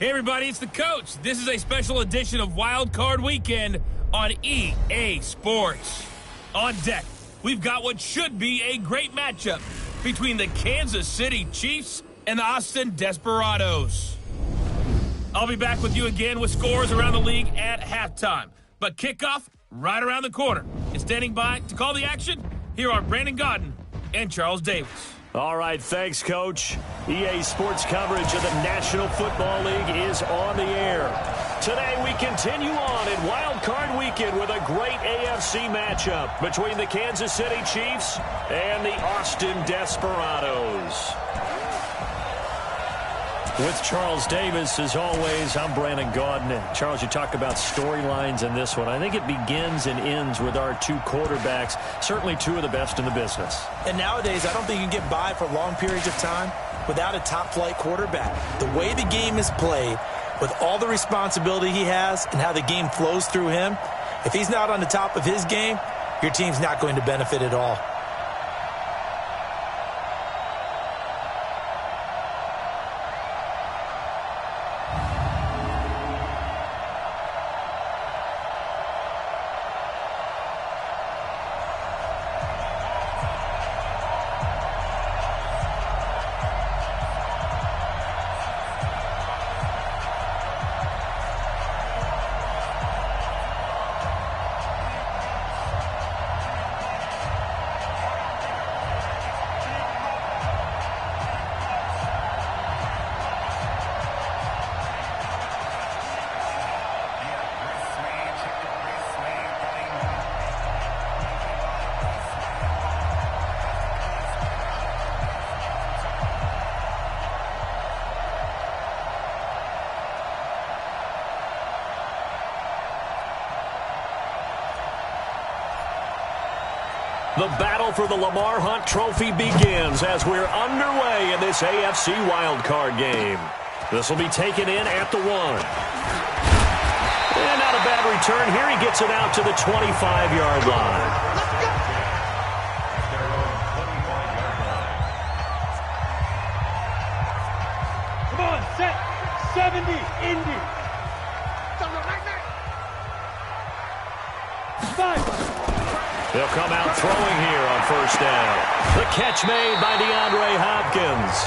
Hey everybody, it's the coach. This is a special edition of Wild Card Weekend on EA Sports. On deck, we've got what should be a great matchup between the Kansas City Chiefs and the Austin Desperados. I'll be back with you again with scores around the league at halftime. But kickoff right around the corner. And standing by to call the action, here are Brandon Godden and Charles Davis. All right, thanks, Coach. EA Sports coverage of the National Football League is on the air. Today we continue on in Wild Card Weekend with a great AFC matchup between the Kansas City Chiefs and the Austin Desperados. With Charles Davis, as always, I'm Brandon Godden. And Charles, you talk about storylines in this one. I think it begins and ends with our two quarterbacks, certainly two of the best in the business. And nowadays, I don't think you can get by for long periods of time without a top-flight quarterback. The way the game is played, with all the responsibility he has and how the game flows through him, if he's not on the top of his game, your team's not going to benefit at all. The battle for the Lamar Hunt Trophy begins as we're underway in this AFC wildcard game. This will be taken in at the 1. And not a bad return here. He gets it out to the 25-yard line. Come on, set. 70, Indy. 5. They'll come out throwing here on first down. The catch made by DeAndre Hopkins.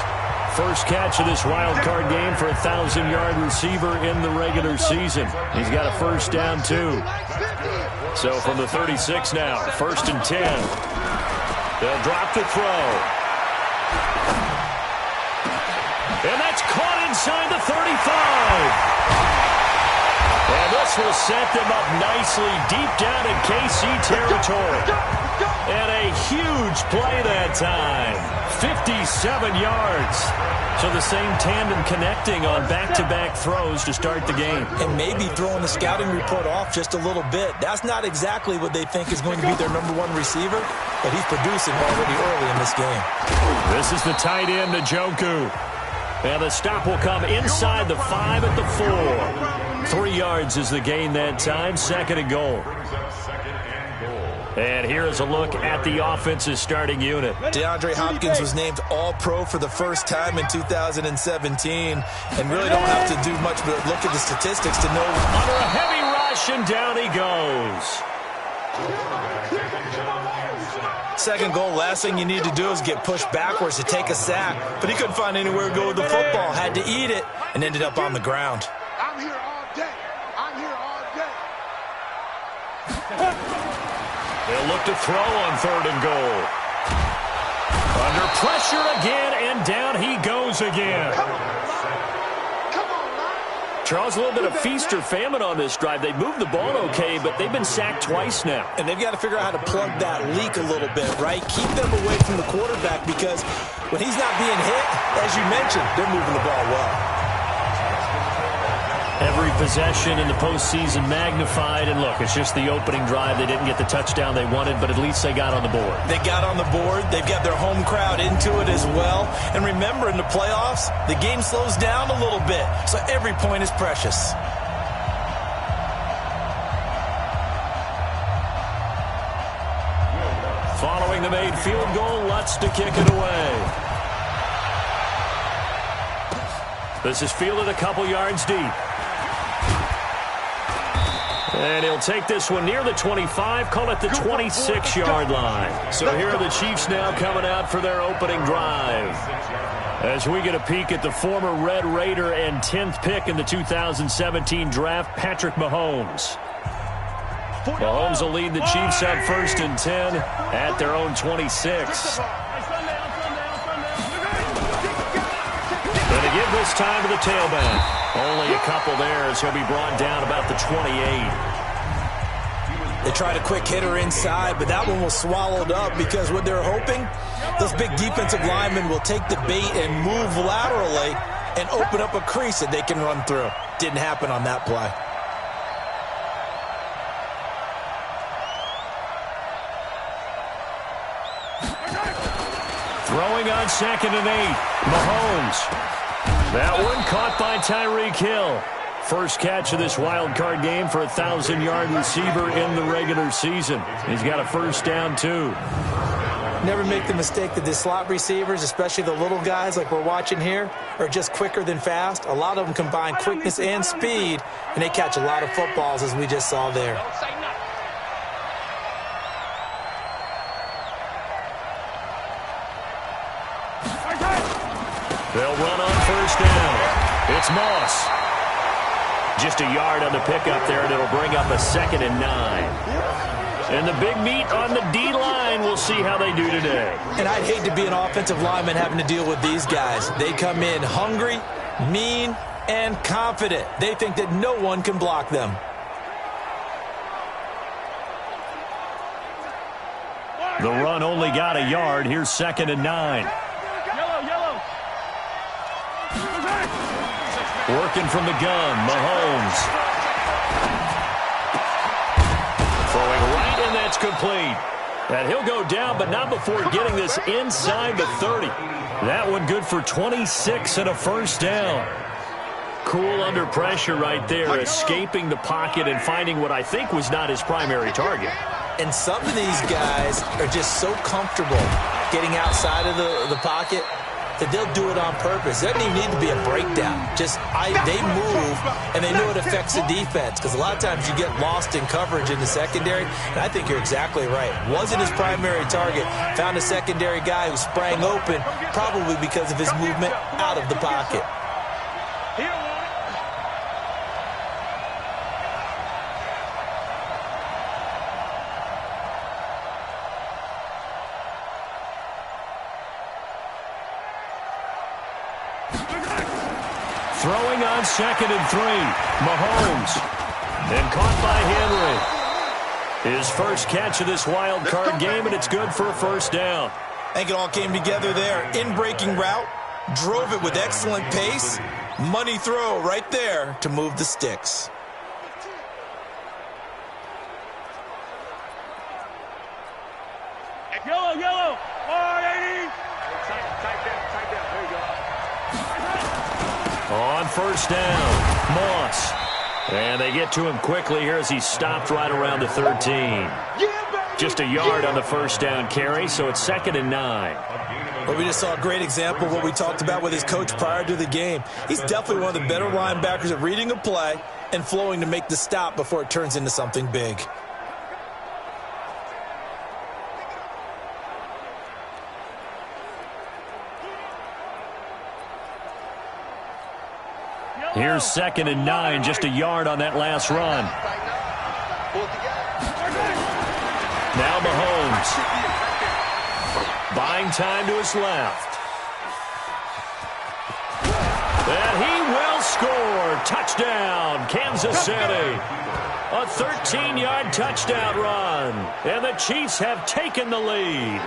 First catch of this wild card game for a 1,000-yard receiver in the regular season. He's got a first down, too. So from the 36 now, 1st and 10. They'll drop the throw. And that's caught inside the 35. And this will set them up nicely deep down in KC territory. And a huge play that time. 57 yards. So the same tandem connecting on back-to-back throws to start the game. And maybe throwing the scouting report off just a little bit. That's not exactly what they think is going to be their #1 receiver, but he's producing already early in this game. This is the tight end, Njoku. And the stop will come inside the 5 at the 4. 3 yards is the gain that time. 2nd and goal. And here is a look at the offense's starting unit. DeAndre Hopkins was named All-Pro for the first time in 2017. And really don't have to do much but look at the statistics to know. Under a heavy rush, and down he goes. 2nd goal, last thing you need to do is get pushed backwards to take a sack. But he couldn't find anywhere to go with the football. Had to eat it and ended up on the ground. I'm here all day. I'm here all day. They'll look to throw on 3rd and goal. Under pressure again, and down he goes again. Charles, a little bit of feast or famine on this drive. They moved the ball okay, but they've been sacked twice now. And they've got to figure out how to plug that leak a little bit, right? Keep them away from the quarterback because when he's not being hit, as you mentioned, they're moving the ball well. Every possession in the postseason magnified. And look, it's just the opening drive. They didn't get the touchdown they wanted, but at least they got on the board. They got on the board. They've got their home crowd into it as well. And remember, in the playoffs, the game slows down a little bit. So every point is precious. Following the made field goal, Lutz to kick it away. This is fielded a couple yards deep. And he'll take this one near the 25, call it the 26-yard line. So here are the Chiefs now coming out for their opening drive. As we get a peek at the former Red Raider and 10th pick in the 2017 draft, Patrick Mahomes. Mahomes will lead the Chiefs up 1st and 10 at their own 26. Going to give this time to the tailback. Only a couple there as he'll be brought down about the 28. They tried a quick hitter inside, but that one was swallowed up because what they're hoping, those big defensive linemen will take the bait and move laterally and open up a crease that they can run through. Didn't happen on that play. Throwing on 2nd and 8. Mahomes. That one caught by Tyreek Hill. First catch of this wild card game for a 1,000-yard receiver in the regular season. He's got a first down, too. Never make the mistake that the slot receivers, especially the little guys like we're watching here, are just quicker than fast. A lot of them combine quickness and speed, and they catch a lot of footballs, as we just saw there. They'll run on first down. It's Moss. Just a yard on the pickup there, and it'll bring up a 2nd and 9. And the big meat on the D-line, we'll see how they do today. And I'd hate to be an offensive lineman having to deal with these guys. They come in hungry, mean, and confident. They think that no one can block them. The run only got a yard. Here's 2nd and 9. Working from the gun, Mahomes. Throwing right, and that's complete. And he'll go down, but not before getting this inside the 30. That one good for 26 and a first down. Cool under pressure right there, escaping the pocket and finding what I think was not his primary target. And some of these guys are just so comfortable getting outside of the pocket that they'll do it on purpose. It doesn't even need to be a breakdown. Just they move, and they know it affects the defense, because a lot of times you get lost in coverage in the secondary, and I think you're exactly right. Wasn't his primary target. Found a secondary guy who sprang open, probably because of his movement out of the pocket. Throwing on 2nd and 3. Mahomes. And caught by Henry. His first catch of this wild card game, and it's good for a first down. I think it all came together there. In-breaking route. Drove it with excellent pace. Money throw right there to move the sticks. Yellow. 480. Tight down. There you go. On first down, Moss. And they get to him quickly here as he stopped right around the 13. Just a yard on the first down carry, so it's 2nd and 9. Well, we just saw a great example of what we talked about with his coach prior to the game. He's definitely one of the better linebackers at reading a play and flowing to make the stop before it turns into something big. Here's 2nd and 9, just a yard on that last run. Now Mahomes. Buying time to his left. And he will score. Touchdown, Kansas City. A 13-yard touchdown run. And the Chiefs have taken the lead.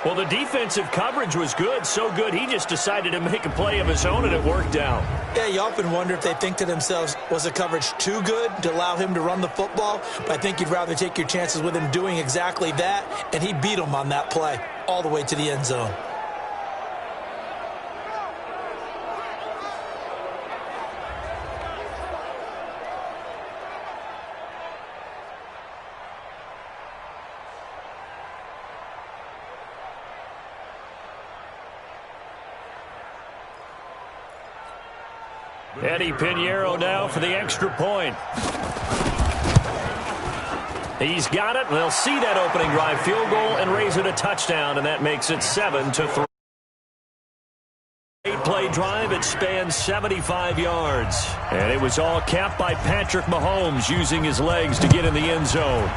Well, the defensive coverage was good, so good he just decided to make a play of his own, and it worked out. Yeah, you often wonder if they think to themselves, was the coverage too good to allow him to run the football? But I think you'd rather take your chances with him doing exactly that, and he beat him on that play all the way to the end zone. Eddie Pinheiro now for the extra point. He's got it. They'll see that opening drive field goal and raise it a touchdown, and that makes it 7-3. 8-play drive. It spans 75 yards. And it was all capped by Patrick Mahomes using his legs to get in the end zone.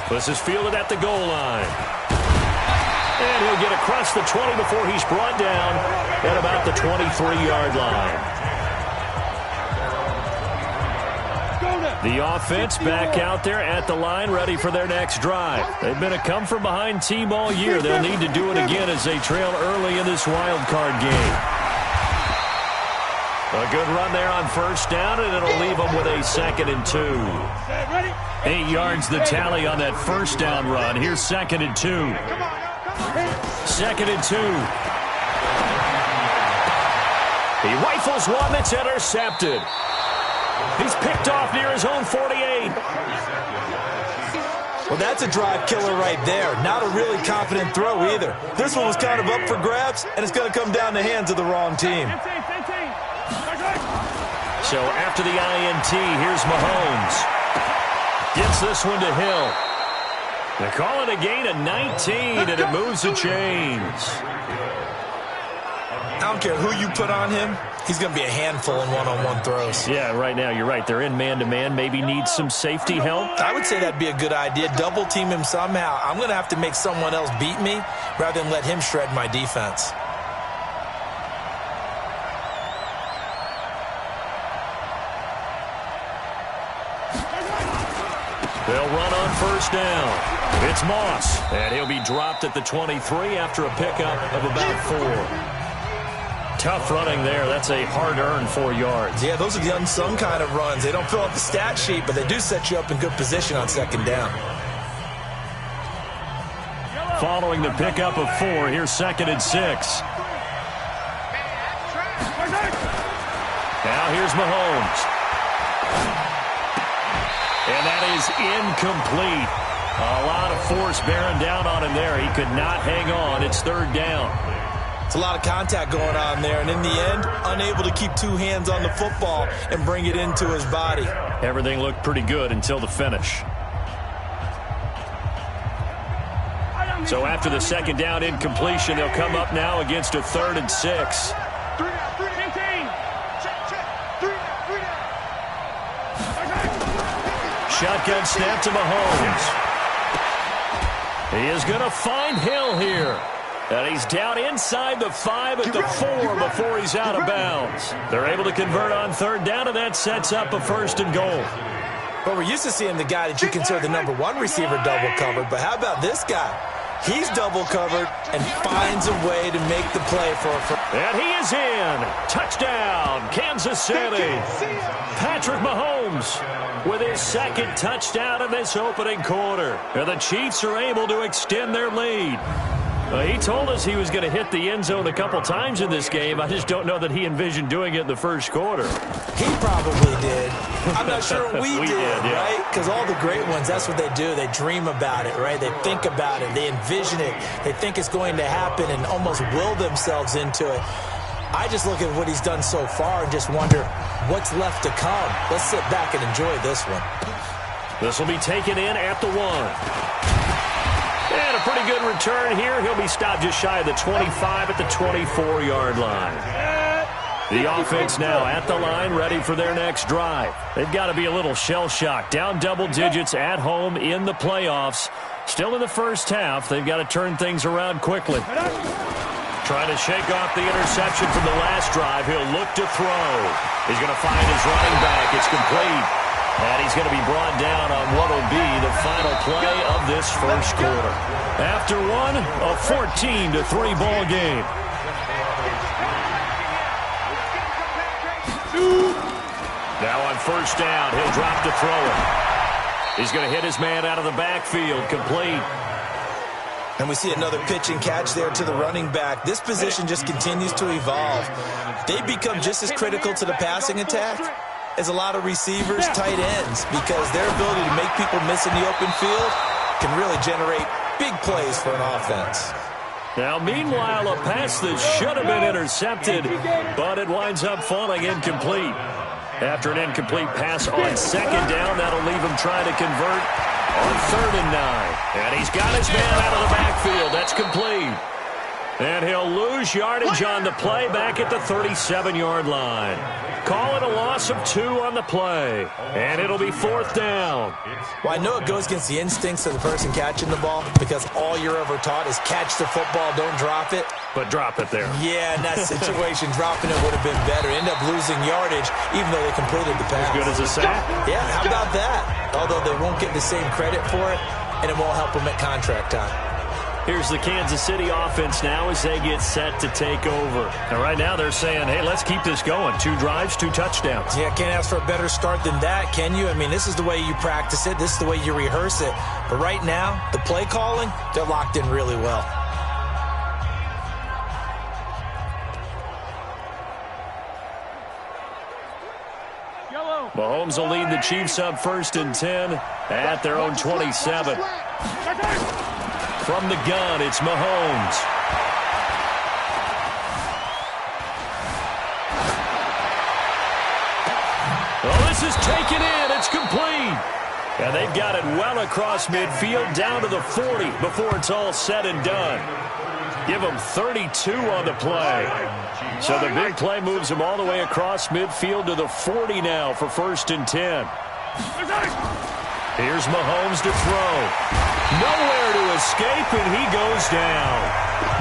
This is fielded at the goal line. And he'll get across the 20 before he's brought down at about the 23-yard line. The offense back out there at the line, ready for their next drive. They've been a come-from-behind team all year. They'll need to do it again as they trail early in this wild card game. A good run there on first down, and it'll leave them with a 2nd and 2. 8 yards the tally on that first down run. Here's 2nd and 2. 2nd and 2. He rifles one that's intercepted. He's picked off near his own 48. Well, that's a drive killer right there. Not a really confident throw either. This one was kind of up for grabs, and it's going to come down the hands of the wrong team. So after the INT, here's Mahomes. Gets this one to Hill. They call it a gain of 19, and it moves the chains. I don't care who you put on him. He's going to be a handful in one-on-one throws. Yeah, right now, you're right. They're in man-to-man. Maybe needs some safety help. I would say that'd be a good idea. Double team him somehow. I'm going to have to make someone else beat me rather than let him shred my defense. They'll run on first down. It's Moss, and he'll be dropped at the 23 after a pickup of about 4. Tough running there. That's a hard-earned 4 yards. Yeah, those are the unsung kind of runs. They don't fill up the stat sheet, but they do set you up in good position on second down. Following the pickup of 4, here's 2nd and 6. Now here's Mahomes. And that is incomplete. A lot of force bearing down on him there. He could not hang on. It's 3rd down. It's a lot of contact going on there, and in the end, unable to keep 2 hands on the football and bring it into his body. Everything looked pretty good until the finish. So after the 2nd down incompletion, they'll come up now against a 3rd and 6. Shotgun snap to Mahomes. He is going to find Hill here. And he's down inside the 5 at the 4 before he's out of bounds. They're able to convert on 3rd down, and that sets up a 1st and goal. Well, we're used to seeing the guy that you consider the number 1 receiver double covered, but how about this guy? He's double covered and finds a way to make the play for a first. And he is in. Touchdown, Kansas City. Patrick Mahomes with his 2nd touchdown in this opening quarter. And the Chiefs are able to extend their lead. He told us he was going to hit the end zone a couple times in this game. I just don't know that he envisioned doing it in the first quarter. He probably did. I'm not sure we did, yeah. right? Because all the great ones, that's what they do. They dream about it, right? They think about it. They envision it. They think it's going to happen and almost will themselves into it. I just look at what he's done so far and just wonder what's left to come. Let's sit back and enjoy this one. This will be taken in at the 1. And a pretty good return here. He'll be stopped just shy of the 25 at the 24-yard line. The offense now at the line, ready for their next drive. They've got to be a little shell-shocked. Down double digits at home in the playoffs. Still in the first half. They've got to turn things around quickly. Trying to shake off the interception from the last drive. He'll look to throw. He's going to find his running back. It's complete. And he's going to be brought down on what will be the final play of this first quarter. After one, a 14-3 ball game. Now on first down, he'll drop to throw it. He's going to hit his man out of the backfield, complete. And we see another pitch and catch there to the running back. This position just continues to evolve. They become just as critical to the passing attack as a lot of receivers, tight ends, because their ability to make people miss in the open field can really generate big plays for an offense. Now, meanwhile, a pass that should have been intercepted, but it winds up falling incomplete. After an incomplete pass on second down, that'll leave him trying to convert on 3rd and 9. And he's got his man out of the backfield. That's complete. And he'll lose yardage on the play back at the 37-yard line. Call it a loss of 2 on the play. And it'll be 4th down. Well, I know it goes against the instincts of the person catching the ball because all you're ever taught is catch the football, don't drop it. But drop it there. Yeah, in that situation, dropping it would have been better. End up losing yardage even though they completed the pass. As good as a sack? Yeah, how about that? Although they won't get the same credit for it, and it won't help them at contract time. Here's the Kansas City offense now as they get set to take over. And right now they're saying, hey, let's keep this going. 2 drives, 2 touchdowns. Yeah, can't ask for a better start than that, can you? I mean, this is the way you practice it. This is the way you rehearse it. But right now, the play calling, they're locked in really well. Mahomes will lead the Chiefs up 1st and 10 at their own 27. From the gun, it's Mahomes. Well, this is taken in. It's complete. And they've got it well across midfield down to the 40 before it's all said and done. Give them 32 on the play. So the big play moves them all the way across midfield to the 40 now for 1st and 10. Here's Mahomes to throw. Nowhere to escape, and he goes down.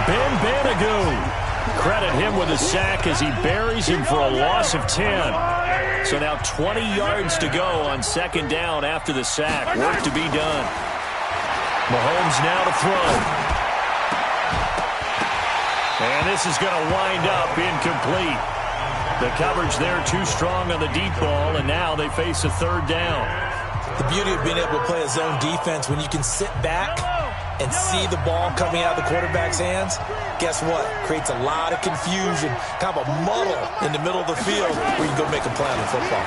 Ben Banagoo. Credit him with a sack as he buries him for a loss of 10. So now 20 yards to go on 2nd down after the sack. Work to be done. Mahomes now to throw. And this is going to wind up incomplete. The coverage there too strong on the deep ball, and now they face a 3rd down. The beauty of being able to play a zone defense when you can sit back and see the ball coming out of the quarterback's hands, guess what? Creates a lot of confusion, kind of a muddle in the middle of the field where you can go make a play on the football.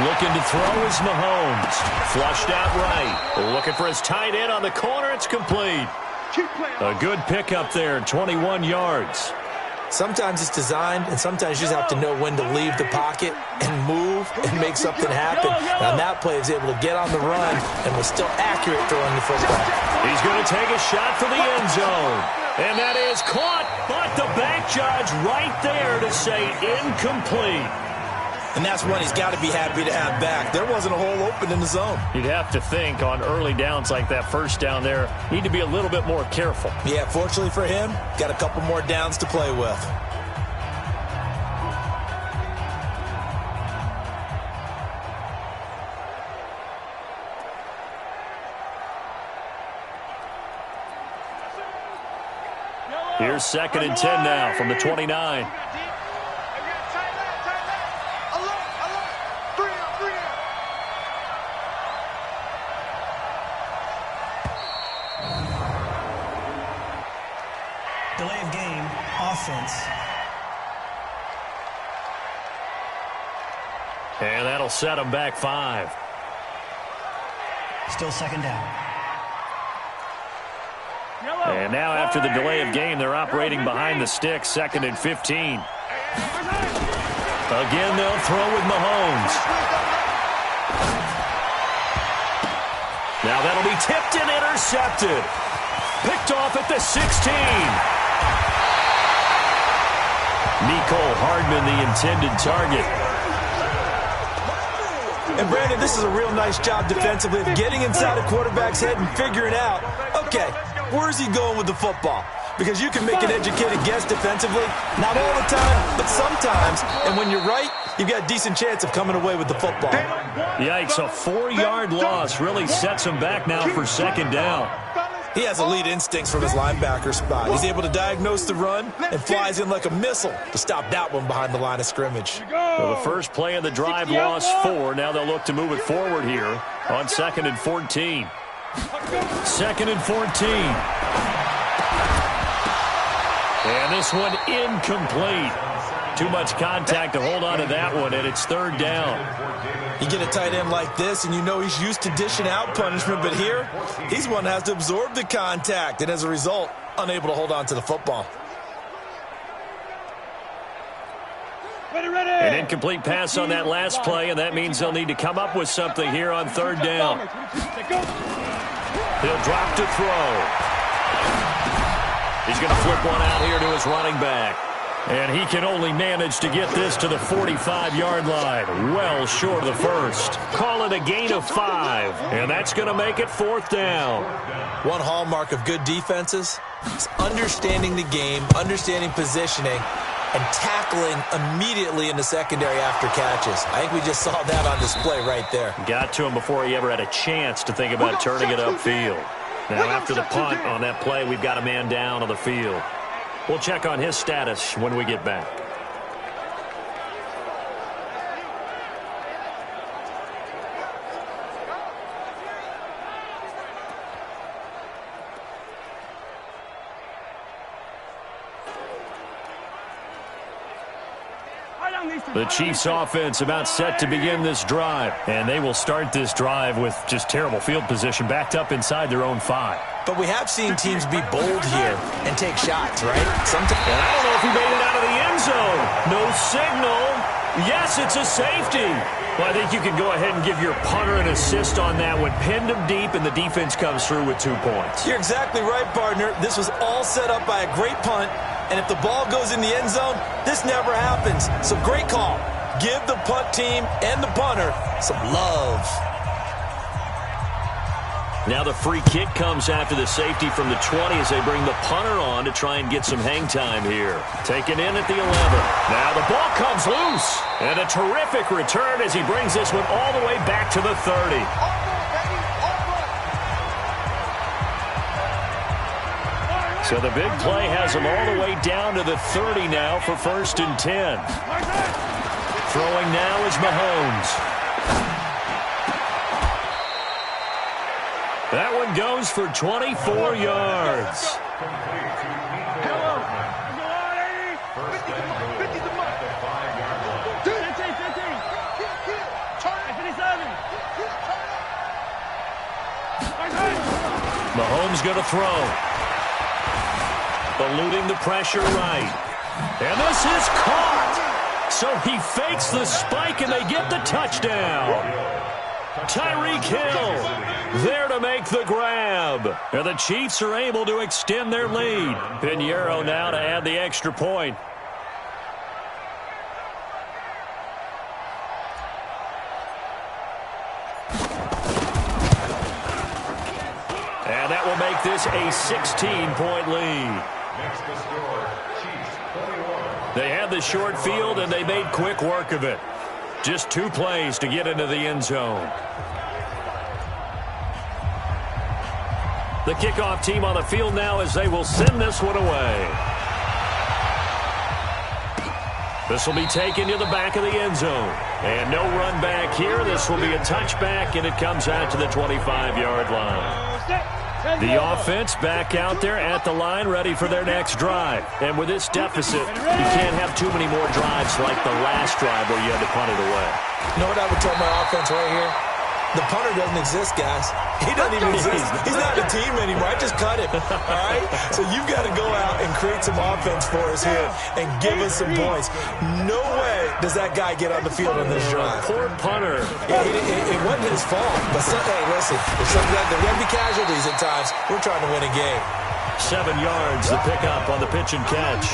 Looking to throw is Mahomes. Flushed out right. Looking for his tight end on the corner. It's complete. A good pickup there, 21 yards. Sometimes it's designed, and sometimes you just have to know when to leave the pocket and move and make something happen. And on that play, he was able to get on the run and was still accurate throwing the football. He's going to take a shot for the end zone. And that is caught, but the back judge right there to say incomplete. And that's one he's got to be happy to have back. There wasn't a hole open in the zone. You'd have to think on early downs like that 1st down there, need to be a little bit more careful. Yeah, fortunately for him, got a couple more downs to play with. Here's 2nd and 10 now from the 29. Delay of game, offense. And that'll set them back 5. Still 2nd down. And now after the delay of game, they're operating behind the sticks, 2nd and 15. Again, they'll throw with Mahomes. Now that'll be tipped and intercepted. Picked off at the 16. Mecole Hardman, the intended target. And Brandon, this is a real nice job defensively of getting inside a quarterback's head and figuring out, okay, where's he going with the football? Because you can make an educated guess defensively, not all the time, but sometimes. And when you're right, you've got a decent chance of coming away with the football. Yikes, a 4-yard loss really sets him back now for 2nd down. He has elite instincts from his linebacker spot. He's able to diagnose the run and flies in like a missile to stop that one behind the line of scrimmage. Well, the first play of the drive lost 4. Now they'll look to move it forward here on 2nd and 14. 2nd and 14. And this one incomplete. Too much contact to hold on to that one, and it's 3rd down. You get a tight end like this, and you know he's used to dishing out punishment, but here, he's one that has to absorb the contact, and as a result, unable to hold on to the football. An incomplete pass on that last play, and that means they'll need to come up with something here on third down. He'll drop to throw. He's going to flip one out here to his running back. And he can only manage to get this to the 45-yard line. Well short of the first. Call it a gain of 5. And that's going to make it fourth down. One hallmark of good defenses is understanding the game, understanding positioning, and tackling immediately in the secondary after catches. I think we just saw that on display right there. Got to him before he ever had a chance to think about turning it upfield. Now after the punt on that play, we've got a man down on the field. We'll check on his status when we get back. The Chiefs offense about set to begin this drive. And they will start this drive with just terrible field position backed up inside their own 5. But we have seen teams be bold here and take shots, right? Sometimes. And I don't know if he made it out of the end zone. No signal. Yes, it's a safety. Well, I think you can go ahead and give your punter an assist on that one. Pinned him deep, and the defense comes through with 2 points. You're exactly right, partner. This was all set up by a great punt. And if the ball goes in the end zone, this never happens. So great call. Give the punt team and the punter some love. Now the free kick comes after the safety from the 20 as they bring the punter on to try and get some hang time here. Taken in at the 11. Now the ball comes loose. And a terrific return as he brings this one all the way back to the 30. So the big play has him all the way down to the 30 now for 1st and 10. Throwing now is Mahomes. That one goes for 24 yards. Mahomes going to throw. Eluding the pressure right. And this is caught. So he fakes the spike and they get the touchdown. Tyreek Hill there to make the grab. And the Chiefs are able to extend their lead. Pinheiro now to add the extra point. And that will make this a 16-point lead. They had the short field, and they made quick work of it. Just 2 plays to get into the end zone. The kickoff team on the field now as they will send this one away. This will be taken to the back of the end zone. And no run back here. This will be a touchback, and it comes out to the 25-yard line. The offense back out there at the line, ready for their next drive. And with this deficit, you can't have too many more drives like the last drive where you had to punt it away. You know what I would tell my offense right here? The punter doesn't exist, guys. He doesn't even exist. He's not a team anymore. I just cut him. All right? So you've got to go out and create some offense for us here and give us some points. No way does that guy get on the field on this drive. Poor punter. Yeah, it wasn't his fault. But, hey, listen, if there's going to be casualties at times, we're trying to win a game. 7 yards, the pickup on the pitch and catch.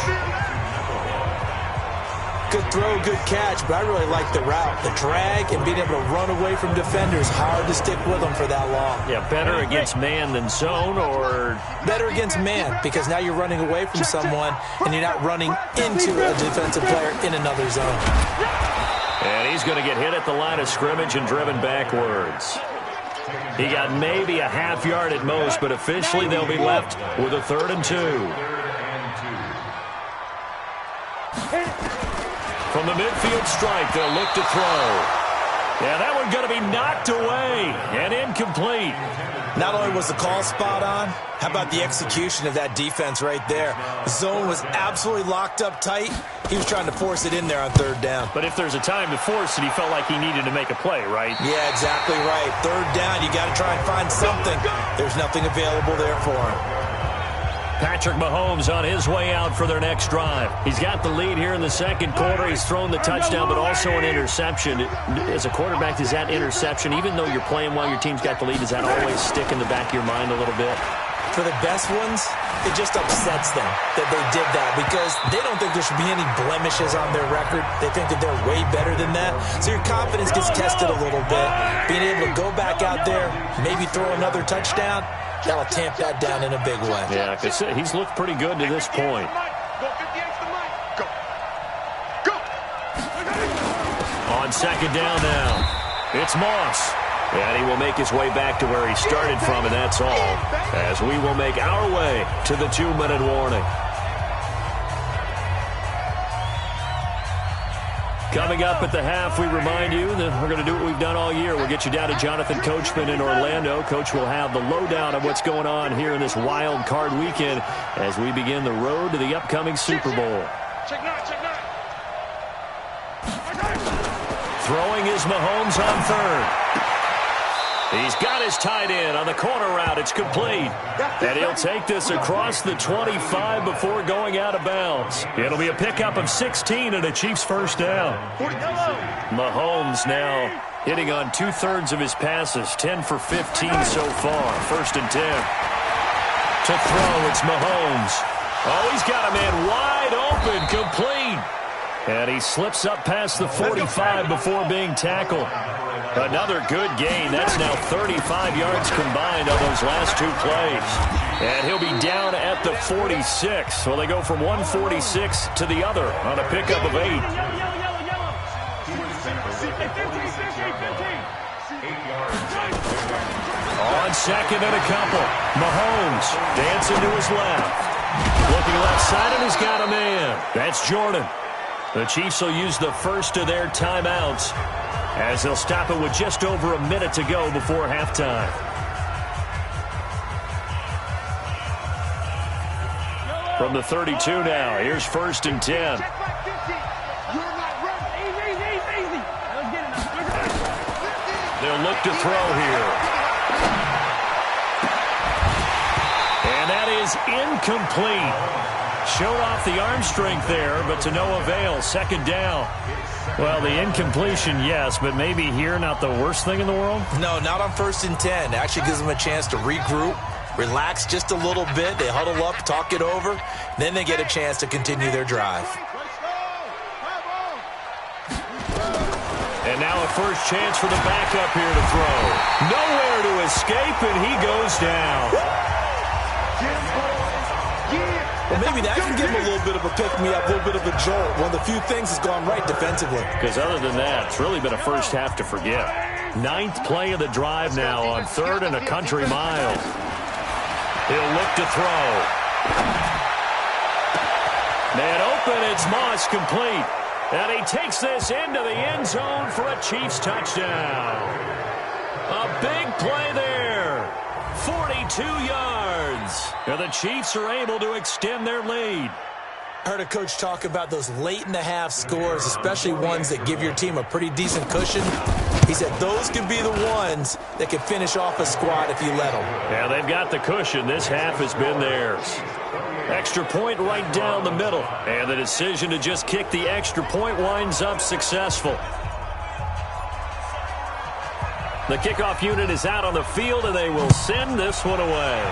Good throw, good catch, but I really like the route. The drag and being able to run away from defenders, hard to stick with them for that long. Yeah, better against man than zone, or? Better against man, because now you're running away from someone and you're not running into a defensive player in another zone. And he's going to get hit at the line of scrimmage and driven backwards. He got maybe a half yard at most, but officially they'll be left with a 3rd and 2. From the midfield strike, they'll look to throw. Yeah, that one going to be knocked away and incomplete. Not only was the call spot on, how about the execution of that defense right there? The zone was absolutely locked up tight. He was trying to force it in there on 3rd down. But if there's a time to force it, he felt like he needed to make a play, right? Yeah, exactly right. 3rd down, you got to try and find something. There's nothing available there for him. Patrick Mahomes on his way out for their next drive. He's got the lead here in the second quarter. He's thrown the touchdown, but also an interception. As a quarterback, does that interception, even though you're playing while your team's got the lead, does that always stick in the back of your mind a little bit? For the best ones, it just upsets them that they did that because they don't think there should be any blemishes on their record. They think that they're way better than that. So your confidence gets tested a little bit. Being able to go back out there, maybe throw another touchdown, that'll tamp that down in a big way. Yeah, because he's looked pretty good to this point. On second down now, it's Moss. And he will make his way back to where he started from, and that's all, as we will make our way to the 2-minute warning. Coming up at the half, we remind you that we're going to do what we've done all year. We'll get you down to Jonathan Coachman in Orlando. Coach will have the lowdown of what's going on here in this wild card weekend as we begin the road to the upcoming Super Bowl. Throwing is Mahomes on third. He's got his tight end on the corner route. It's complete. And he'll take this across the 25 before going out of bounds. It'll be a pickup of 16 and a Chiefs first down. Mahomes now hitting on 2/3 of his passes, 10 for 15 so far. 1st and 10. To throw, it's Mahomes. Oh, he's got a man wide open, complete. And he slips up past the 45 before being tackled. Another good gain. That's now 35 yards combined on those last 2 plays. And he'll be down at the 46. Well, they go from 146 to the other on a pickup of 8. On second and a couple. Mahomes dancing to his left. Looking left side, and he's got a man. That's Jordan. The Chiefs will use the first of their timeouts as they'll stop it with just over a minute to go before halftime. From the 32 now, here's 1st and 10. They'll look to throw here. And that is incomplete. Showed off the arm strength there, but to no avail. 2nd down. Well, the incompletion, yes, but maybe here not the worst thing in the world? No, not on 1st and 10. It actually gives them a chance to regroup, relax just a little bit. They huddle up, talk it over. Then they get a chance to continue their drive. And now a first chance for the backup here to throw. Nowhere to escape, and he goes down. Well, maybe that can give him a little bit of a pick-me-up, a little bit of a jolt. One of the few things that's gone right defensively. Because other than that, it's really been a first half to forget. 9th play of the drive now on 3rd and a country mile. He'll look to throw. Man open, it's Moss, complete. And he takes this into the end zone for a Chiefs touchdown. A big play there. 42 yards. And the Chiefs are able to extend their lead. I heard a coach talk about those late-in-the-half scores, especially ones that give your team a pretty decent cushion. He said those could be the ones that could finish off a squad if you let them. Yeah, they've got the cushion. This half has been theirs. Extra point right down the middle. And the decision to just kick the extra point winds up successful. The kickoff unit is out on the field, and they will send this one away.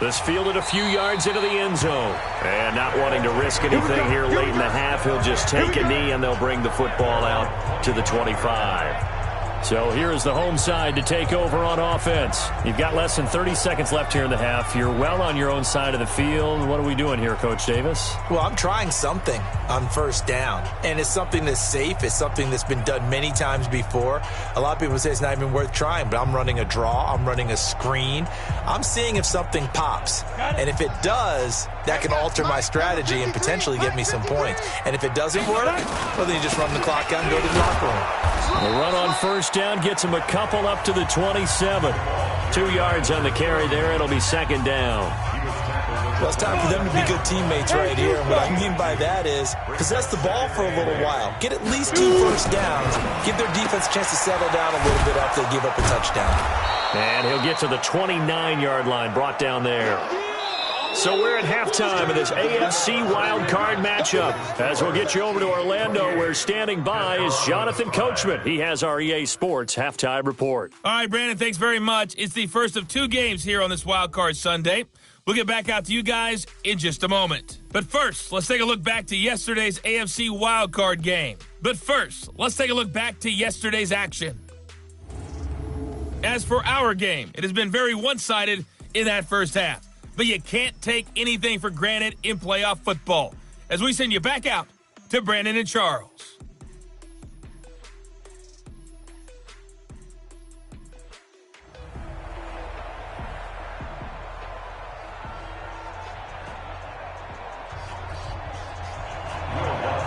This fielded a few yards into the end zone. And not wanting to risk anything here late in the half, he'll just take a knee, and they'll bring the football out to the 25. So here is the home side to take over on offense. You've got less than 30 seconds left here in the half. You're well on your own side of the field. What are we doing here, Coach Davis? Well, I'm trying something on 1st down. And it's something that's safe. It's something that's been done many times before. A lot of people say it's not even worth trying, but I'm running a draw. I'm running a screen. I'm seeing if something pops. And if it does, that can alter my strategy and potentially get me some points. And if it doesn't work, well, then you just run the clock out and go to the locker room. The run on 1st down gets him a couple up to the 27. 2 yards on the carry there. It'll be 2nd down. Well, it's time for them to be good teammates right here. And what I mean by that is possess the ball for a little while. Get at least 2 first downs. Give their defense a chance to settle down a little bit after they give up a touchdown. And he'll get to the 29-yard line, brought down there. So we're at halftime of this AFC wildcard matchup. As we'll get you over to Orlando, where standing by is Jonathan Coachman. He has our EA Sports halftime report. All right, Brandon, thanks very much. It's the first of 2 games here on this wildcard Sunday. We'll get back out to you guys in just a moment. But first, let's take a look back to yesterday's AFC wildcard game. But first, let's take a look back to yesterday's action. As for our game, it has been very one-sided in that first half. But you can't take anything for granted in playoff football. As we send you back out to Brandon and Charles.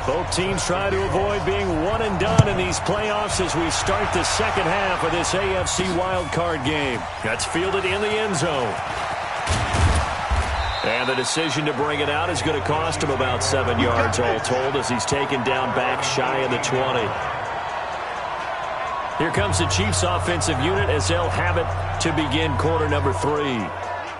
Both teams try to avoid being one and done in these playoffs as we start the second half of this AFC wildcard game. That's fielded in the end zone. And the decision to bring it out is going to cost him about 7 yards all told as he's taken down back shy of the 20. Here comes the Chiefs offensive unit as they'll have it to begin quarter number 3.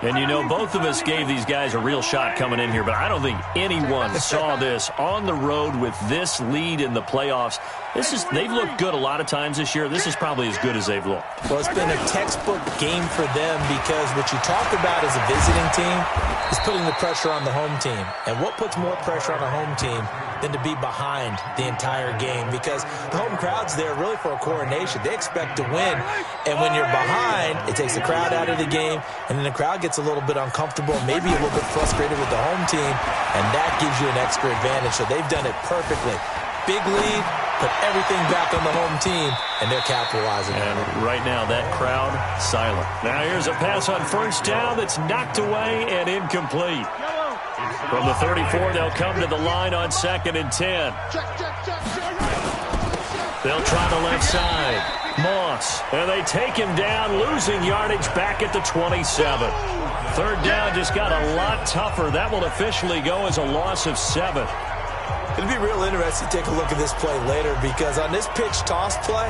And, you know, both of us gave these guys a real shot coming in here, but I don't think anyone saw this on the road with this lead in the playoffs. They've looked good a lot of times this year. This is probably as good as they've looked. Well, it's been a textbook game for them because what you talk about as a visiting team is putting the pressure on the home team. And what puts more pressure on a home team than to be behind the entire game? Because the home crowd's there really for a coronation. They expect to win. And when you're behind, it takes the crowd out of the game. And then the crowd gets a little bit uncomfortable, maybe a little bit frustrated with the home team. And that gives you an extra advantage. So they've done it perfectly. Big lead, put everything back on the home team, and they're capitalizing. And right now, that crowd, silent. Now here's a pass on first down that's knocked away and incomplete. From the 34, they'll come to the line on 2nd and 10. They'll try the left side. Moss, and they take him down, losing yardage back at the 27. Third down just got a lot tougher. That will officially go as a loss of 7. It'll be real interesting to take a look at this play later because on this pitch toss play,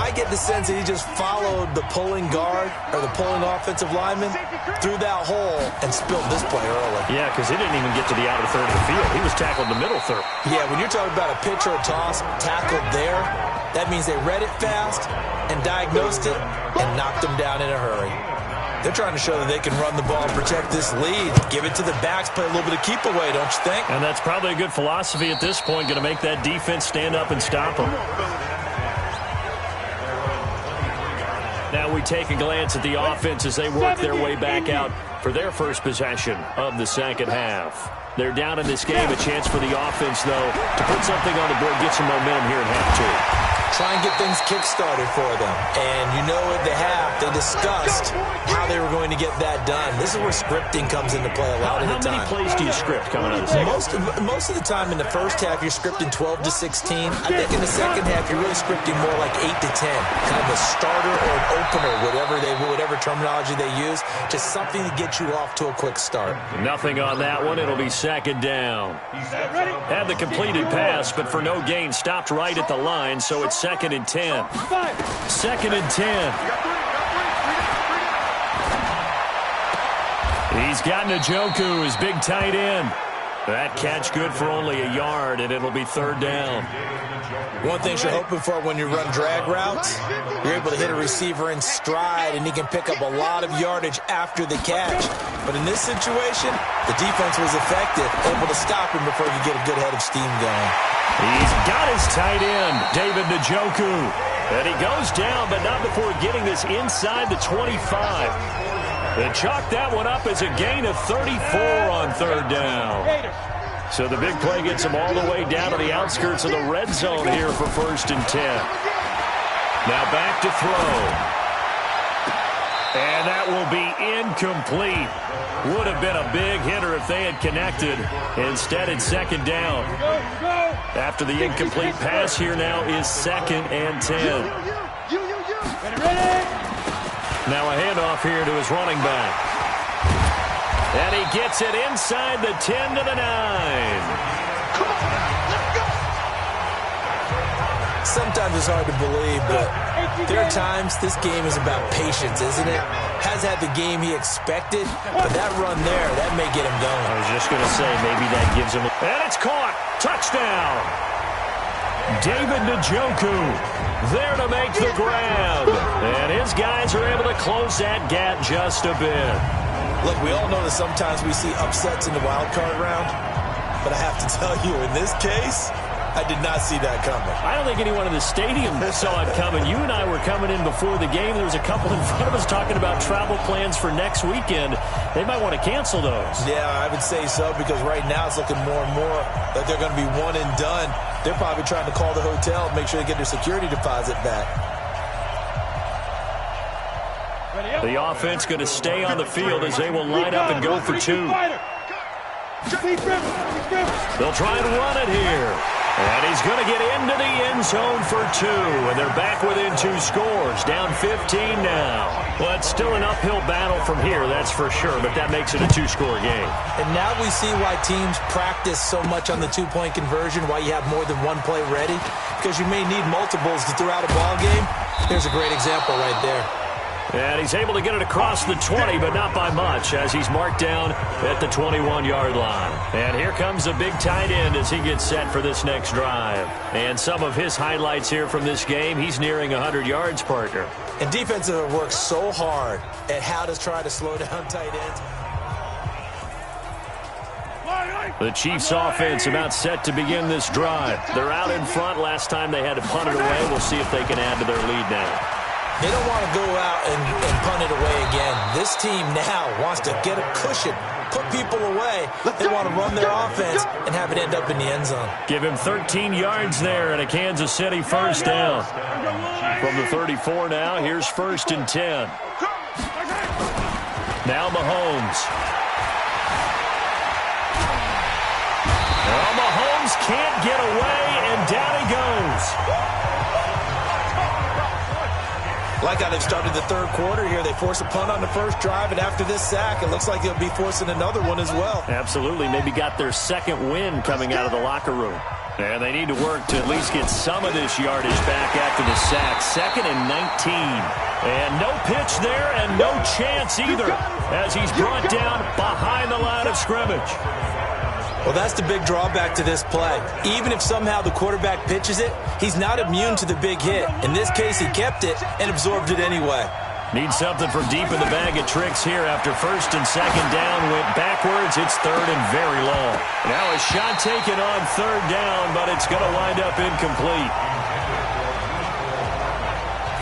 I get the sense that he just followed the pulling guard or the pulling offensive lineman through that hole and spilled this play early. Yeah, because he didn't even get to the outer third of the field. He was tackled in the middle third. Yeah, when you're talking about a pitch or a toss tackled there, that means they read it fast and diagnosed it and knocked him down in a hurry. They're trying to show that they can run the ball and protect this lead. Give it to the backs, play a little bit of keep away, don't you think? And that's probably a good philosophy at this point, going to make that defense stand up and stop them. Now we take a glance at the offense as they work their way back out for their first possession of the second half. They're down in this game. A chance for the offense, though, to put something on the board, get some momentum here in half 2. Try and get things kick-started for them. And you know at the half, they discussed how they were going to get that done. This is where scripting comes into play a lot of the time. How many plays do you script coming out of the second? Most of the time in the first half, you're scripting 12 to 16. I think in the second half, you're really scripting more like 8 to 10. Kind of a starter or an opener, whatever terminology they use. Just something to get you off to a quick start. Nothing on that one. It'll be second down. Had the completed pass, but for no gain, stopped right at the line, so it's 2nd and 10. 2nd and 10. He's got Njoku, his big tight end. That catch good for only a yard, and it'll be 3rd down. One thing you're hoping for when you run drag routes, you're able to hit a receiver in stride, and he can pick up a lot of yardage after the catch. But in this situation, the defense was effective, able to stop him before he could get a good head of steam going. He's got his tight end, David Njoku. And he goes down, but not before getting this inside the 25. They chalk that one up as a gain of 34 on 3rd down. So the big play gets him all the way down to the outskirts of the red zone here for 1st and 10. Now back to throw. And that will be incomplete. Would have been a big hitter if they had connected. Instead, it's 2nd down. After the incomplete pass, here now is 2nd and 10. Now a handoff here to his running back. And he gets it inside the 10 to the 9. Come on, let's go. Sometimes it's hard to believe, but there are times this game is about patience, isn't it? Has had the game he expected, but that run there, that may get him going. I was just going to say, maybe that gives him... And it's caught. Touchdown. David Njoku there to make the grab. And his guys are able to close that gap just a bit. Look, we all know that sometimes we see upsets in the wild card round, but I have to tell you, in this case, I did not see that coming. I don't think anyone in the stadium saw it coming. You and I were coming in before the game. There was a couple in front of us talking about travel plans for next weekend. They might want to cancel those. Yeah, I would say so, because right now it's looking more and more like they're going to be one and done. They're probably trying to call the hotel and make sure they get their security deposit back. The offense going to stay on the field as they will line up and go for two. They'll try and run it here. And he's going to get into the end zone for two. And they're back within 2 scores. Down 15 now. Well, it's still an uphill battle from here, that's for sure. But that makes it a 2-score game. And now we see why teams practice so much on the 2-point conversion, why you have more than one play ready. Because you may need multiples throughout a ball game. Here's a great example right there. And he's able to get it across the 20, but not by much, as he's marked down at the 21-yard line. And here comes the big tight end as he gets set for this next drive. And some of his highlights here from this game, he's nearing 100 yards, partner. And defenses have worked so hard at how to try to slow down tight ends. The Chiefs offense about set to begin this drive. They're out in front. Last time they had to punt it away. We'll see if they can add to their lead now. They don't want to go out and punt it away again. This team now wants to get a cushion, put people away. They want to run their offense and have it end up in the end zone. Give him 13 yards there and a Kansas City first down. From the 34 now, here's 1st and 10. Now Mahomes. Well, Mahomes can't get away, and down he goes. Like how they've started the third quarter here. They force a punt on the first drive, and after this sack, it looks like they'll be forcing another one as well. Absolutely. Maybe got their second win coming out of the locker room. And they need to work to at least get some of this yardage back after the sack. 2nd and 19. And no pitch there and no chance either as he's brought down behind the line of scrimmage. Well, that's the big drawback to this play. Even if somehow the quarterback pitches it, he's not immune to the big hit. In this case, he kept it and absorbed it anyway. Need something from deep in the bag of tricks here after 1st and 2nd down. Went backwards. It's 3rd and very long. Now a shot taken on 3rd down, but it's going to wind up incomplete.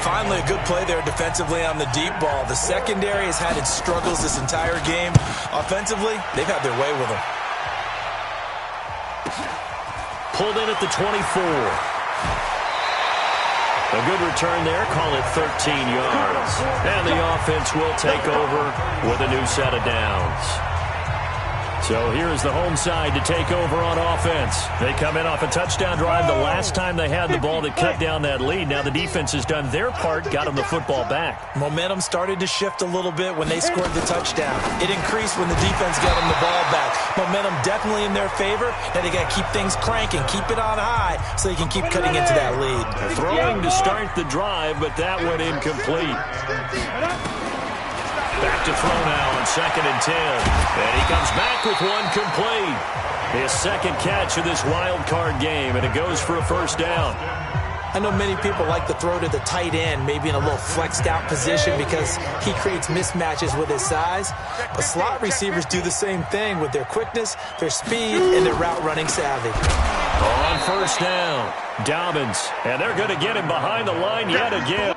Finally, a good play there defensively on the deep ball. The secondary has had its struggles this entire game. Offensively, they've had their way with them. Pulled in at the 24. A good return there. Call it 13 yards. And the offense will take over with a new set of downs. So here's the home side to take over on offense. They come in off a touchdown drive the last time they had the ball that cut down that lead. Now the defense has done their part, got them the football back. Momentum started to shift a little bit when they scored the touchdown. It increased when the defense got them the ball back. Momentum definitely in their favor. Now they got to keep things cranking, keep it on high so they can keep cutting into that lead. Throwing to start the drive, but that went incomplete. Back to throw now on 2nd and 10. And he comes back with one complete. His second catch of this wild card game, and it goes for a first down. I know many people like to throw to the tight end, maybe in a little flexed out position because he creates mismatches with his size. But slot receivers do the same thing with their quickness, their speed, and their route running savvy. On first down, Dobbins. And they're going to get him behind the line yet again.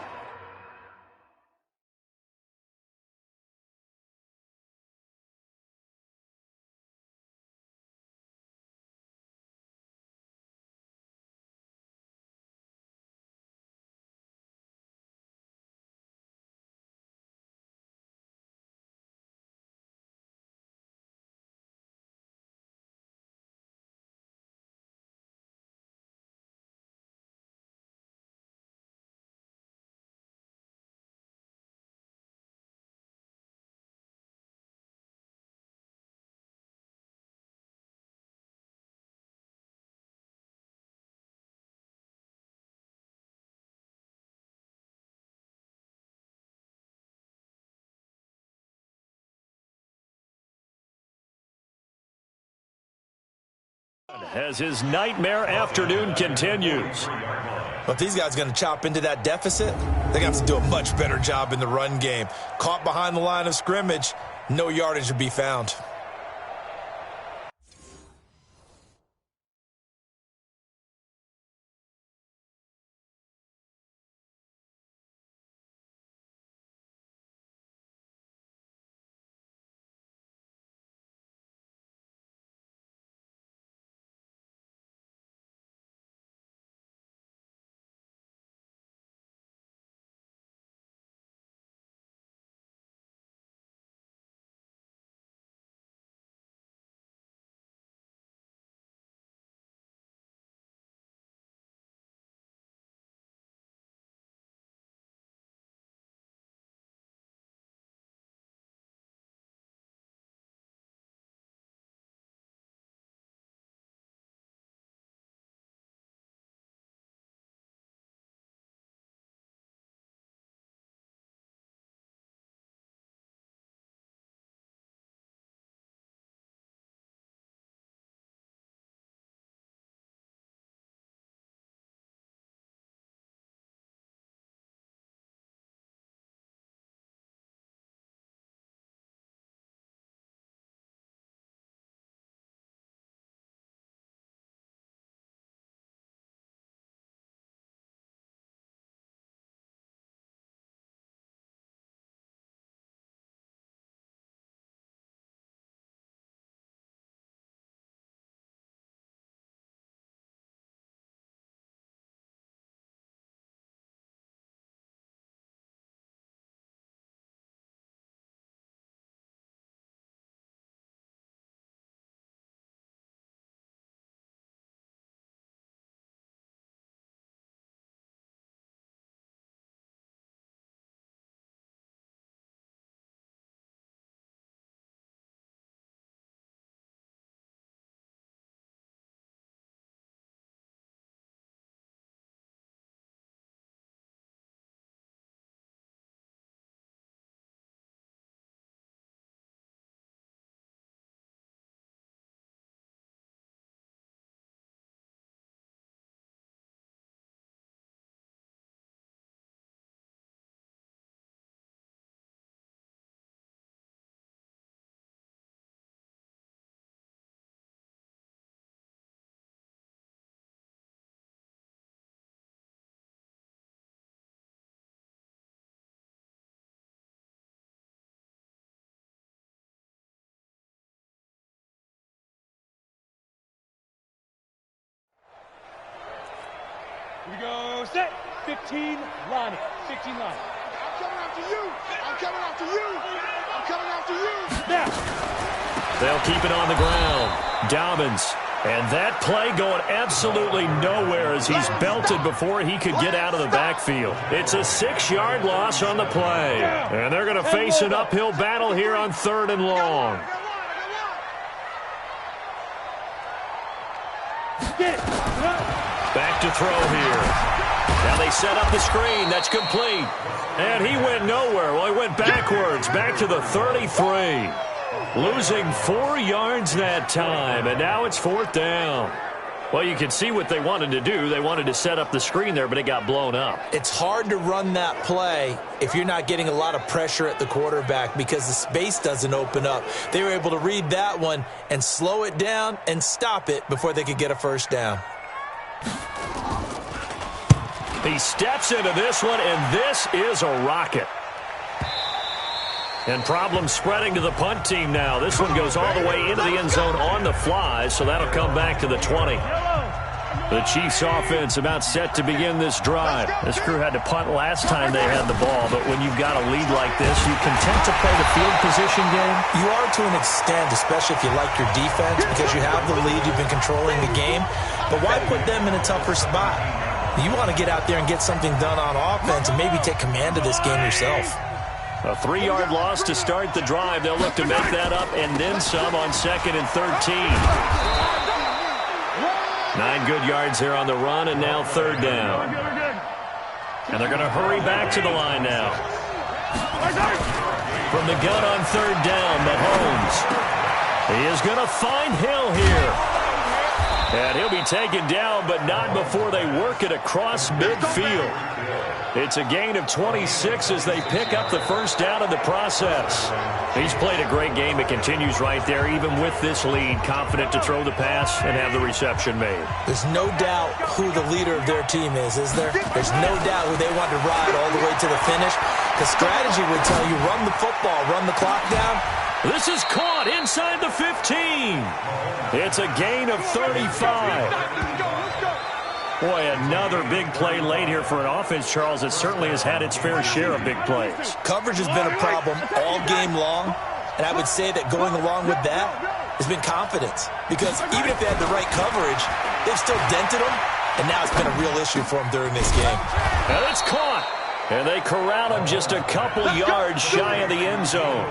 as his nightmare afternoon continues. Well, if these guys are going to chop into that deficit, they're going to have to do a much better job in the run game. Caught behind the line of scrimmage, no yardage to be found. Here we go, set. 15 line. 15 line. I'm coming after you. I'm coming after you. I'm coming after you. Now. They'll keep it on the ground. Dobbins. And that play going absolutely nowhere as he's belted before he could get out of the backfield. It's a 6-yard loss on the play. And they're going to face an uphill battle here on 3rd and long. Back to throw here. Now they set up the screen. That's complete. And he went nowhere. Well, he went backwards, back to the 33. Losing 4 yards that time, and now it's 4th down. Well, you can see what they wanted to do. They wanted to set up the screen there, but it got blown up. It's hard to run that play if you're not getting a lot of pressure at the quarterback because the space doesn't open up. They were able to read that one and slow it down and stop it before they could get a 1st down. He steps into this one, and this is a rocket. And problems spreading to the punt team now. This one goes all the way into the end zone on the fly, so that'll come back to the 20. The Chiefs offense about set to begin this drive. This crew had to punt last time they had the ball, but when you've got a lead like this, you content to play the field position game? You are to an extent, especially if you like your defense, because you have the lead, you've been controlling the game. But why put them in a tougher spot? You want to get out there and get something done on offense and maybe take command of this game yourself. A 3-yard loss to start the drive. They'll look to make that up and then some on 2nd and 13. 9 good yards there on the run, and now 3rd down. And they're going to hurry back to the line now. From the gun on 3rd down, Mahomes. He is going to find Hill here. And he'll be taken down, but not before they work it across midfield. It's a gain of 26 as they pick up the first down in the process. He's played a great game. It continues right there, even with this lead, confident to throw the pass and have the reception made. There's no doubt who the leader of their team is there? There's no doubt who they want to ride all the way to the finish. The strategy would tell you, run the football, run the clock down. This is caught inside the 15. It's a gain of 35. Boy, another big play late here for an offense, Charles, that certainly has had its fair share of big plays. Coverage has been a problem all game long, and I would say that going along with that has been confidence. Because even if they had the right coverage, they've still dented them, and now it's been a real issue for them during this game. And it's caught. And they corral him just a couple yards shy of the end zone.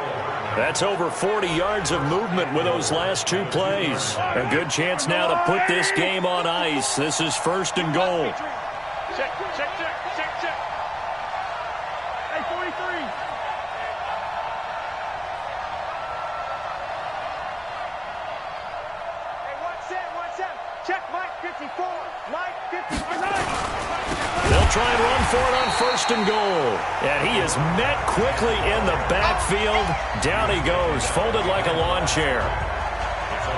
That's over 40 yards of movement with those last two plays. A good chance now to put this game on ice. This is first and goal. Check. Hey, 43. Hey, 1-7. Check Mike 54. Mike 54. They'll try and run for it on first and goal. And he is met quickly in the backfield. Down he goes, folded like a lawn chair.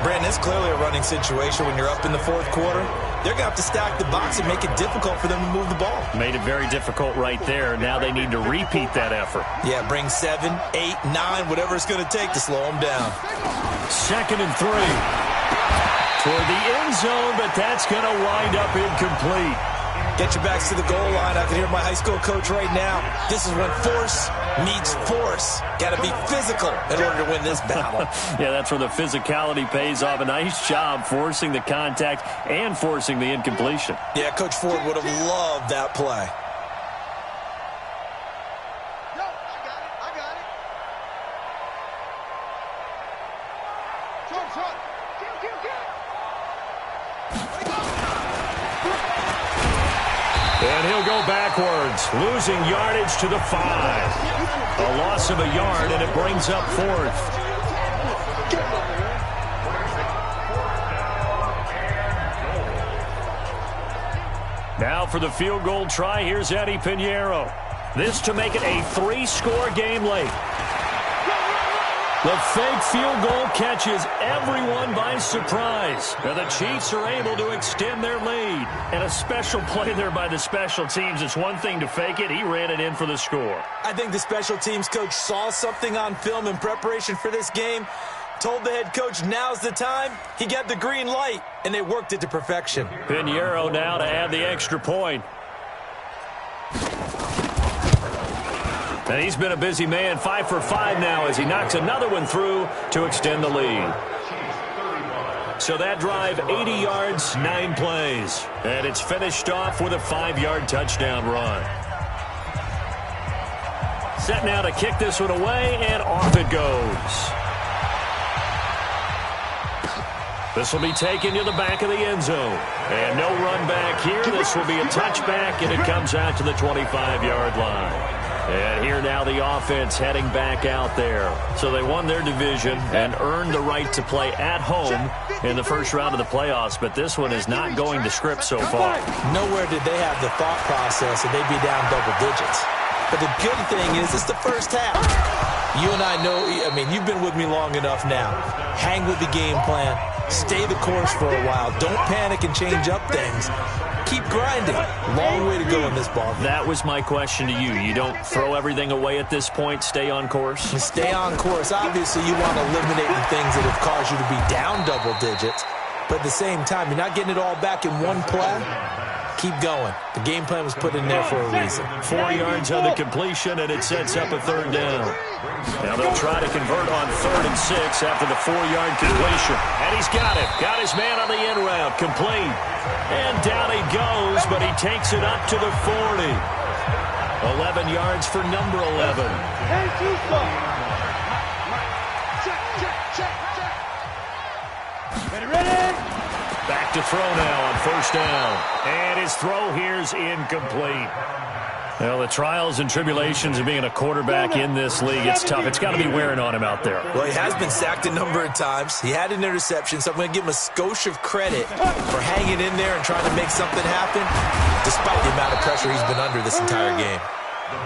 Brandon, it's clearly a running situation when you're up in the fourth quarter. They're going to have to stack the box and make it difficult for them to move the ball. Made it very difficult right there. Now they need to repeat that effort. Yeah, bring 7, 8, 9, whatever it's going to take to slow them down. 2nd and 3. Toward the end zone, but that's going to wind up incomplete. Get your backs to the goal line. I can hear my high school coach right now. This is when force meets force. Got to be physical in order to win this battle. Yeah, that's where the physicality pays off. A nice job forcing the contact and forcing the incompletion. Yeah, Coach Ford would have loved that play. Yo, I got it. Trump. And he'll go backwards, losing yardage to the 5. A loss of a yard, and it brings up 4th. Now for the field goal try, here's Eddie Pinheiro. This to make it a 3-score game late. The fake field goal catches everyone by surprise. And the Chiefs are able to extend their lead. And a special play there by the special teams. It's one thing to fake it. He ran it in for the score. I think the special teams coach saw something on film in preparation for this game, told the head coach now's the time. He got the green light, and they worked it to perfection. Pinheiro now to add the extra point. And he's been a busy man, 5 for 5 now as he knocks another one through to extend the lead. So that drive, 80 yards, 9 plays. And it's finished off with a 5-yard touchdown run. Set now to kick this one away, and off it goes. This will be taken to the back of the end zone. And no run back here. This will be a touchback, and it comes out to the 25-yard line. And here now the offense heading back out there. So they won their division and earned the right to play at home in the first round of the playoffs. But this one is not going to script so far. Nowhere did they have the thought process that they'd be down double digits. But the good thing is it's the first half. You and I know, I mean, you've been with me long enough now. Hang with the game plan. Stay the course for a while. Don't panic and change up things. Keep grinding. Long way to go in this ball game. That was my question to you. You don't throw everything away at this point? Stay on course? Stay on course. Obviously, you want to eliminate the things that have caused you to be down double digits. But at the same time, you're not getting it all back in one play. Keep going. The game plan was put in there for a reason. 4 yards on the completion, and it sets up a 3rd down. Now they'll try to convert on 3rd and 6 after the 4-yard completion. And he's got it. Got his man on the end route. Complete. And down he goes, but he takes it up to the 40. 11 yards for number 11. Ready? Back to throw now on 1st down. And his throw here's incomplete. Well, the trials and tribulations of being a quarterback in this league, it's tough. It's got to be wearing on him out there. Well, he has been sacked a number of times. He had an interception, so I'm going to give him a skosh of credit for hanging in there and trying to make something happen, despite the amount of pressure he's been under this entire game.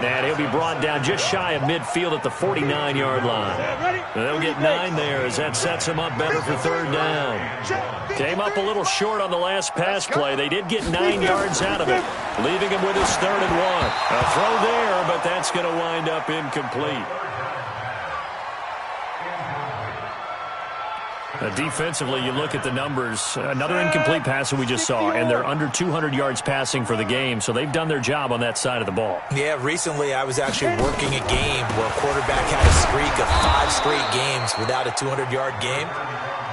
And he'll be brought down just shy of midfield at the 49-yard line. They'll get 9 there as that sets him up better for third down. Came up a little short on the last pass play. They did get 9 yards out of it, leaving him with his 3rd and 1. A throw there, but that's going to wind up incomplete. Defensively, you look at the numbers. Another incomplete pass that we just saw, and they're under 200 yards passing for the game, so they've done their job on that side of the ball. Yeah, recently I was actually working a game where a quarterback had a streak of 5 straight games without a 200-yard game,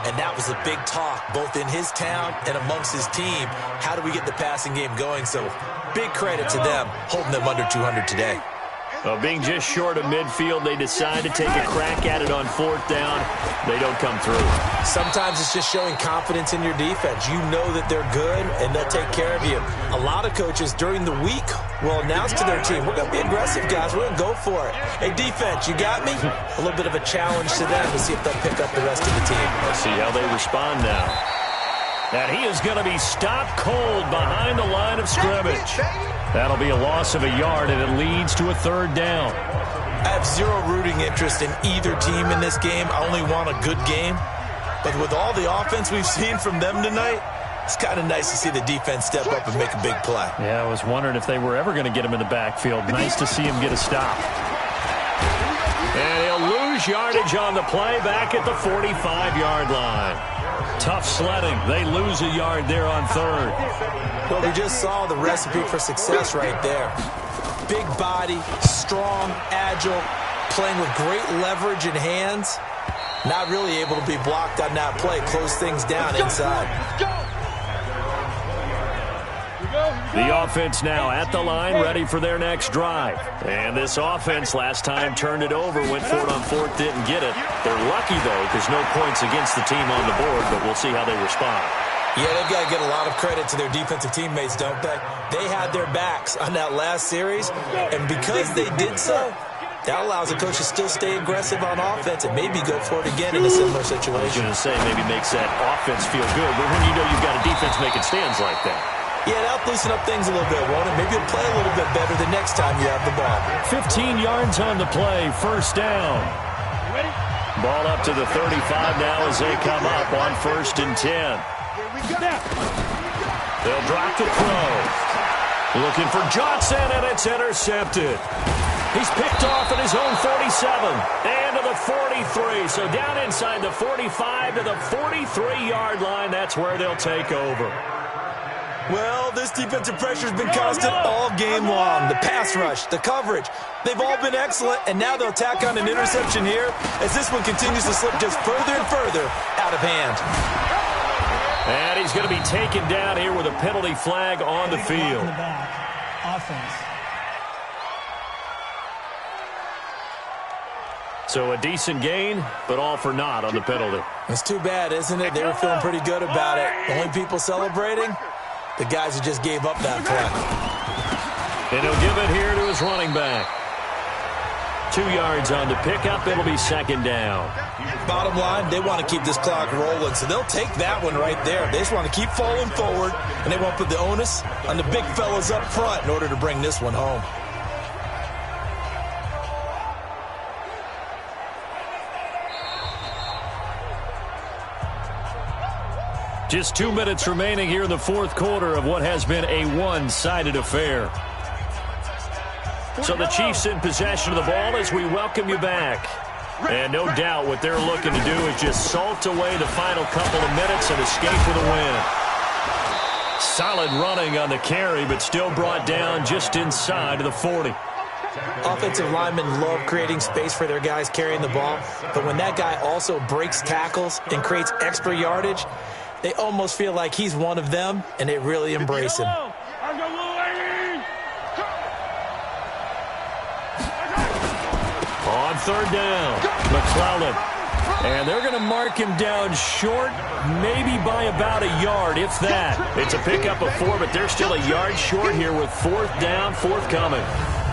and that was a big talk, both in his town and amongst his team. How do we get the passing game going? So big credit to them, holding them under 200 today. Well, being just short of midfield, they decide to take a crack at it on 4th down. They don't come through. Sometimes it's just showing confidence in your defense. You know that they're good, and they'll take care of you. A lot of coaches during the week will announce to their team, we're going to be aggressive, guys. We're going to go for it. Hey, defense, you got me? A little bit of a challenge to them to see if they'll pick up the rest of the team. Let's see how they respond now. And he is going to be stopped cold behind the line of scrimmage. That'll be a loss of a yard, and it leads to a 3rd down. I have zero rooting interest in either team in this game. I only want a good game. But with all the offense we've seen from them tonight, it's kind of nice to see the defense step up and make a big play. Yeah, I was wondering if they were ever going to get him in the backfield. Nice to see him get a stop. And he'll lose yardage on the play back at the 45-yard line. Tough sledding. They lose a yard there on 3rd. Well, we just saw the recipe for success right there. Big body, strong, agile, playing with great leverage in hands. Not really able to be blocked on that play. Close things down inside. The offense now at the line, ready for their next drive. And this offense last time turned it over, went for it on 4th, didn't get it. They're lucky, though, because no points against the team on the board, but we'll see how they respond. Yeah, they've got to get a lot of credit to their defensive teammates, don't they? They had their backs on that last series, and because they did so, that allows the coach to still stay aggressive on offense and maybe go for it again in a similar situation. I was going to say, maybe makes that offense feel good, but when you know you've got a defense making stands like that. Yeah, that'll loosen up things a little bit, won't it? Maybe you'll play a little bit better the next time you have the ball. 15 yards on the play, 1st down. Ball up to the 35 now as they come up on 1st and 10. They'll drop the throw. Looking for Johnson, and it's intercepted. He's picked off at his own 47 and to the 43. So down inside the 45 to the 43-yard line. That's where they'll take over. Well, this defensive pressure has been constant all game long. The pass rush, the coverage, they've all been excellent, and now they'll tack on an interception here as this one continues to slip just further and further out of hand. And he's going to be taken down here with a penalty flag on the field. Offense. So a decent gain, but all for naught on the penalty. It's too bad, isn't it? They were feeling pretty good about it. The only people celebrating, the guys who just gave up that play. And he'll give it here to his running back. 2 yards on the pickup. It'll be 2nd down. Bottom line, they want to keep this clock rolling, so they'll take that one right there. They just want to keep falling forward, and they won't put the onus on the big fellas up front in order to bring this one home. Just 2 minutes remaining here in the 4th quarter of what has been a one-sided affair. So the Chiefs in possession of the ball as we welcome you back. And no doubt what they're looking to do is just salt away the final couple of minutes and escape with a win. Solid running on the carry, but still brought down just inside of the 40. Offensive linemen love creating space for their guys carrying the ball, but when that guy also breaks tackles and creates extra yardage, they almost feel like he's one of them, and they really embrace him. On 3rd down, McClellan And they're going to mark him down short, maybe by about a yard, if that. It's a pickup of 4, but they're still a yard short here with 4th down, forthcoming.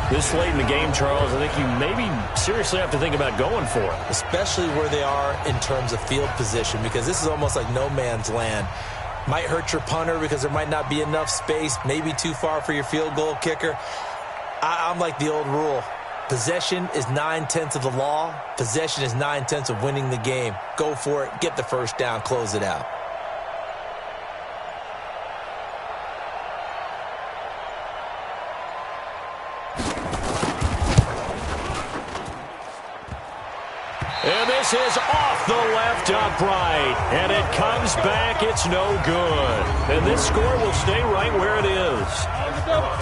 This late in the game, Charles, I think you maybe seriously have to think about going for it. Especially where they are in terms of field position, because this is almost like no man's land. Might hurt your punter because there might not be enough space, maybe too far for your field goal kicker. I'm like the old rule. Possession is 9/10 of the law. Possession is 9/10 of winning the game. Go for it. Get the first down. Close it out. And this is off the left upright. And it comes back. It's no good. And this score will stay right where it is.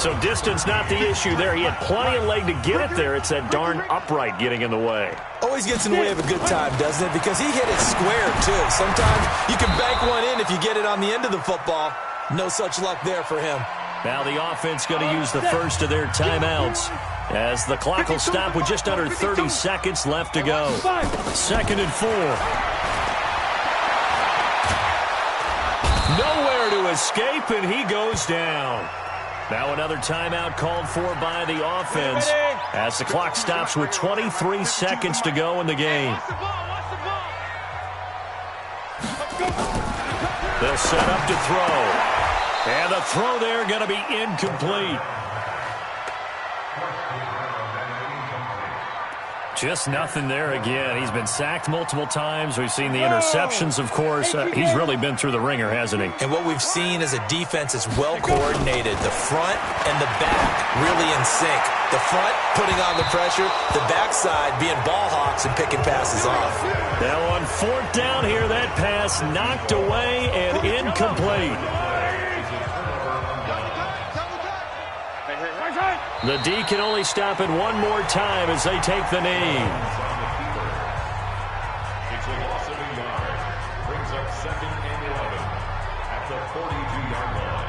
So distance not the issue there. He had plenty of leg to get it there. It's that darn upright getting in the way. Always gets in the way of a good time, doesn't it? Because he hit it square, too. Sometimes you can bank one in if you get it on the end of the football. No such luck there for him. Now the offense going to use the first of their timeouts as the clock will stop with just under 30 seconds left to go. 2nd and 4. Nowhere to escape, and he goes down. Now another timeout called for by the offense as the clock stops with 23 seconds to go in the game. They'll set up to throw. And the throw there going to be incomplete. Just nothing there again. He's been sacked multiple times. We've seen the interceptions, of course. He's really been through the ringer, hasn't he? And what we've seen is a defense that's well coordinated. The front and the back really in sync. The front putting on the pressure. The backside being ball hawks and picking passes off. Now on 4th down here, that pass knocked away and incomplete. The D can only stop it one more time as they take the knee. It's a loss of a yard. Brings up 2nd and 11 at the 42-yard line.